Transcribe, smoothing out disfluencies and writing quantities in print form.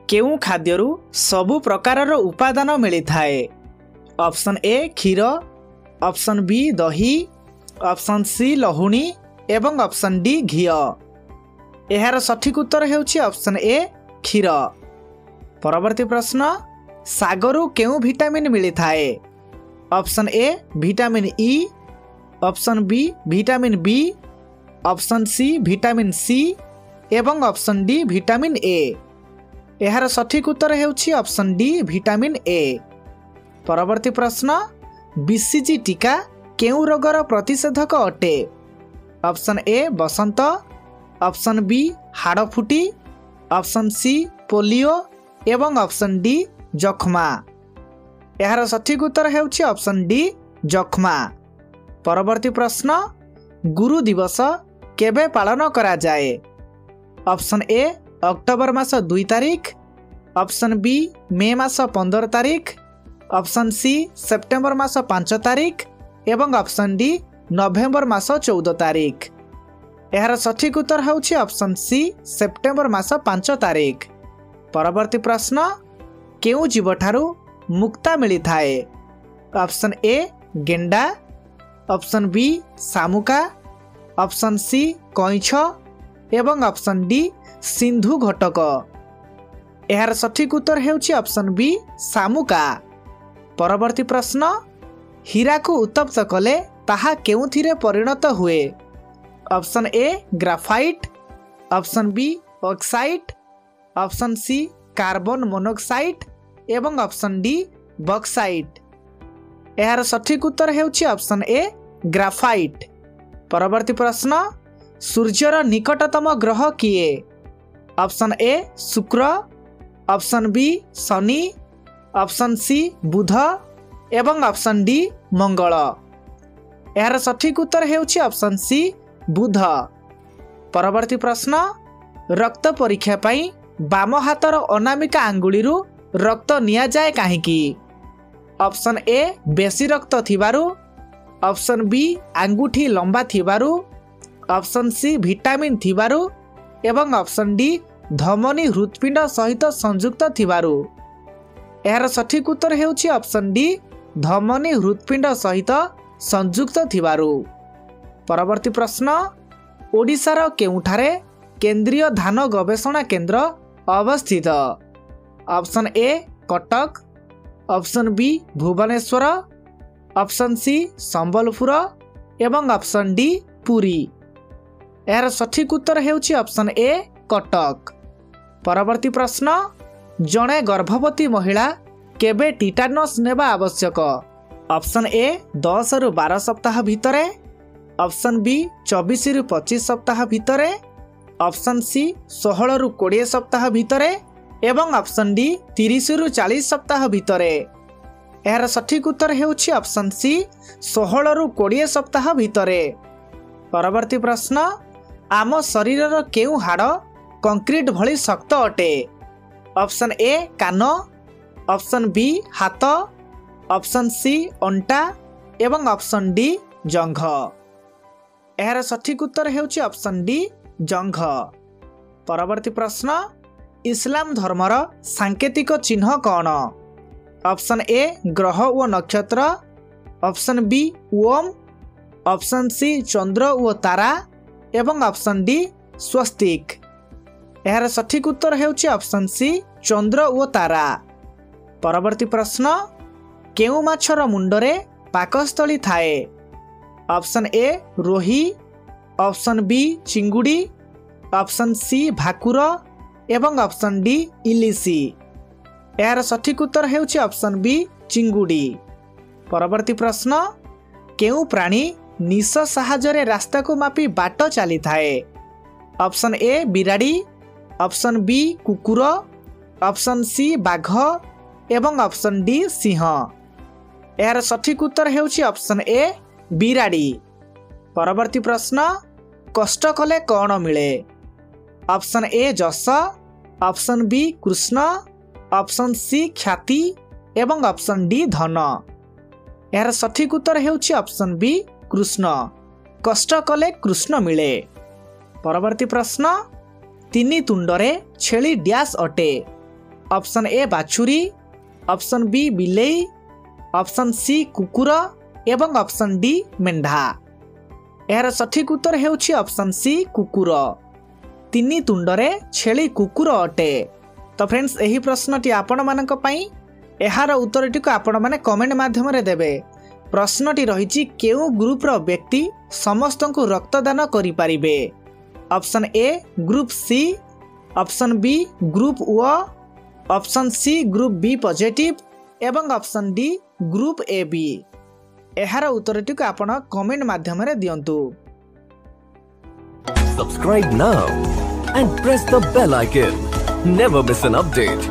केउं खाद्यरु सबु प्रकारर उपादान मिली थाए। ऑप्शन ए क्षीर, ऑप्शन बी दही, ऑप्शन सी लहुणी एवं ऑप्शन डी घी। एहार सठिक उत्तर हेउछि ऑप्शन ए क्षीर। परवर्ती प्रश्न सागरु केउं विटामिन मिली थाए। Option A vitamin E, option B vitamin B, option C vitamin C एवं ऑप्शन डी विटामिन ए। एहार सठिक उत्तर हेउछि ऑप्शन डी विटामिन ए। परवर्ती प्रश्न बीसीजी टीका केउं रोगर प्रतिषेधक अटे। ऑप्शन ए बसंत, ऑप्शन बी हाड़फुटी, ऑप्शन सी पोलियो एवं ऑप्शन डी जखमा। एहार सठिक उत्तर हेउछि ऑप्शन डी जखमा। परवर्ती प्रश्न गुरु दिवस केबे पालन करा जाए। ऑप्शन ए अक्टोबर मास 2 तारिख, ऑप्शन बी मे मास 15 तारिख, ऑप्शन सी सेप्टेम्बर मास 5 तारिख एवं ऑप्शन डी नवेम्बर मास 14 तारिख। एहार सठिक उत्तर हेउछि ऑप्शन सी सेप्टेम्बर मास 5 तारिख। परवर्ती प्रश्न केउं जीवठारु मुक्ता मिली थाए। ऑप्शन ए गेंडा, ऑप्शन बी सामुका, ऑप्शन सी कइछ एवं ऑप्शन डी सिंधु घटक। एहार सठिक उत्तर हेउछि ऑप्शन बी सामुका। परवर्ती प्रश्न हीरा को उत्तप्त कले ताहा केउंथिरे परिणत हुए। Option A graphite, option B oxide, option C carbon monoxide एवं ऑप्शन डी बॉक्साइट। एहार सठिक उत्तर हेउछि ऑप्शन ए ग्राफाइट। परवर्ती प्रश्न सूर्यर निकटतम ग्रह किए। ऑप्शन ए शुक्र, ऑप्शन बी शनि, ऑप्शन सी बुध एवं ऑप्शन डी मंगल। एहार सठिक उत्तर हेउछि ऑप्शन सी बुध। परवर्ती प्रश्न रक्त परीक्षा पई बाम हातर अनामिका आंगुळीरू रक्त निया जाए काहेकि। ऑप्शन ए बेसी रक्त थिबारु, ऑप्शन बी आंगुठी लंबा थिबारु, ऑप्शन सी विटामिन थिबारु एवं ऑप्शन डी धमनी हृत्पिंड सहित संयुक्त थिबारु। एहार सठिक उत्तर हेउछि ऑप्शन डी धमनी हृत्पिंड सहित संयुक्त थिबारु। परवर्ती प्रश्न ओडिशार केउंठारे केंद्रीय धान गवेषणा केंद्र अवस्थित। Option A Cuttack, option B Bhubaneswar, option C Sambalpur एवं ऑप्शन डी पुरी। एहार सठिक उत्तर हेउछि ऑप्शन ए कटक। परवर्ती प्रश्न जणे गर्भवती महिला केबे टिटानस नेबा आवश्यक। ऑप्शन ए 10 रु 12 सप्ताह भितरे, ऑप्शन बी 24 रु 25 सप्ताह भितरे, ऑप्शन सी 16 रु 20 सप्ताह भितरे एवं ऑप्शन डी 30 रु 40 सप्ताह भितरे। एहार सठिक उत्तर हेउछि ऑप्शन सी 16 रु 20 सप्ताह भितरे। परवर्ती प्रश्न आम शरीरर केउं हाड़ कंक्रीट भली शक्त अटे। ऑप्शन ए कान, ऑप्शन बी हाथ, ऑप्शन सी अंटा एवं ऑप्शन डी जंघ। एहार सठिक उत्तर हेउछि ऑप्शन डी जंघ। परवर्ती प्रश्न इस्लाम धर्मर सांकेतिक चिन्ह कौन। ऑप्शन ए ग्रह व नक्षत्र, ऑप्शन बी ओम, ऑप्शन सी चंद्र व तारा एवं ऑप्शन डी स्वस्तिक। एहार सठिक उत्तर हेउछि ऑप्शन सी चंद्र व तारा। परवर्ती प्रश्न केउं माछर मुंडरे पाकस्थली थाए। ऑप्शन ए रोही, ऑप्शन बी चिंगुड़ी, ऑप्शन सी भाकुर एवं ऑप्शन डी इलिसी। एहार सठिक उत्तर हेउछि ऑप्शन बी चिंगुड़ी। परवर्ती प्रश्न केउं प्राणी निश साहाय्य रास्ता को मापी बाट चली थाए। ऑप्शन ए बिराड़ी, ऑप्शन बी कुकुर, ऑप्शन सी बाघ एवं ऑप्शन डी सिंह। एहार सठिक उत्तर हेउछि ऑप्शन ए बिराड़ी। परवर्ती प्रश्न कष्ट कले कौन मिले। ऑप्शन ए जस, ऑप्शन बी कृष्ण, ऑप्शन सी ख्याति एवं ऑप्शन डी धन। यार सठिक उत्तर हेउछि ऑप्शन बी कृष्ण। कष्ट कले कृष्ण मिले। परवर्ती प्रश्न तीनी तुंडरे छेली डैश अटे। ऑप्शन ए बाछुरी, ऑप्शन बी बिलेई, ऑप्शन सी कुकुर एवं ऑप्शन डी मेंढा। यार सठिक उत्तर हेउछि ऑप्शन सी कुकुर। तीनी तुंडरे छेली कुकुर अटे। तो फ्रेंड्स एही प्रश्नटी आपण मानक पई एहार उत्तरटी को आपण माने कमेंट माध्यम रे देबे। प्रश्नटी रहिछि केउ ग्रुप रो व्यक्ति समस्त को रक्तदान करि परिबे। Option A group C, option B group O, option C group B positive एवं option D group A B. एहार उत्तरटी को आपण कमेंट माध्यम रे दियंतु। Subscribe now and press the bell icon. Never miss an update.